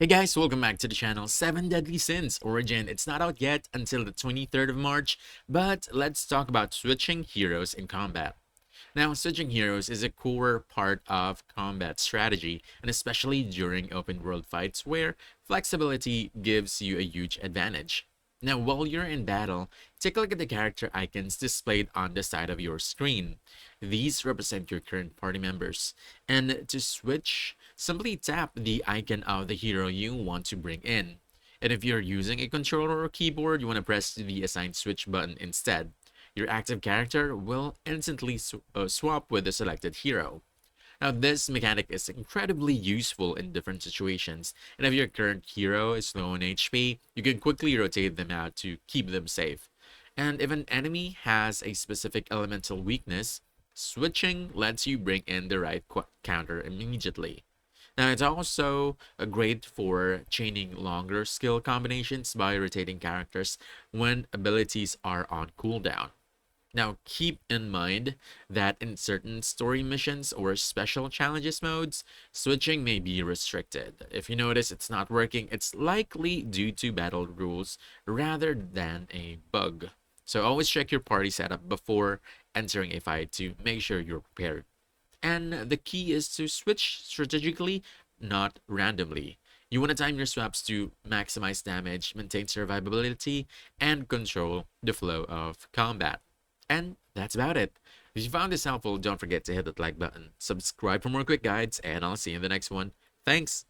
Hey guys, welcome back to the channel. 7 Deadly Sins Origin. It's not out yet until the 23rd of March, but let's talk about switching heroes in combat. Now, switching heroes is a core part of combat strategy, and especially during open world fights where flexibility gives you a huge advantage. Now, while you're in battle, take a look at the character icons displayed on the side of your screen. These represent your current party members. And to switch, simply tap the icon of the hero you want to bring in. And if you're using a controller or keyboard, you want to press the assigned switch button instead. Your active character will instantly swap with the selected hero. Now, this mechanic is incredibly useful in different situations, and if your current hero is low on HP, you can quickly rotate them out to keep them safe. And if an enemy has a specific elemental weakness, switching lets you bring in the right counter immediately. Now, it's also great for chaining longer skill combinations by rotating characters when abilities are on cooldown. Now, keep in mind that in certain story missions or special challenges modes, switching may be restricted. If you notice it's not working, it's likely due to battle rules rather than a bug. So always check your party setup before entering a fight to make sure you're prepared. And the key is to switch strategically, not randomly. You want to time your swaps to maximize damage, maintain survivability, and control the flow of combat. And that's about it. If you found this helpful, don't forget to hit that like button, subscribe for more quick guides, and I'll see you in the next one. Thanks!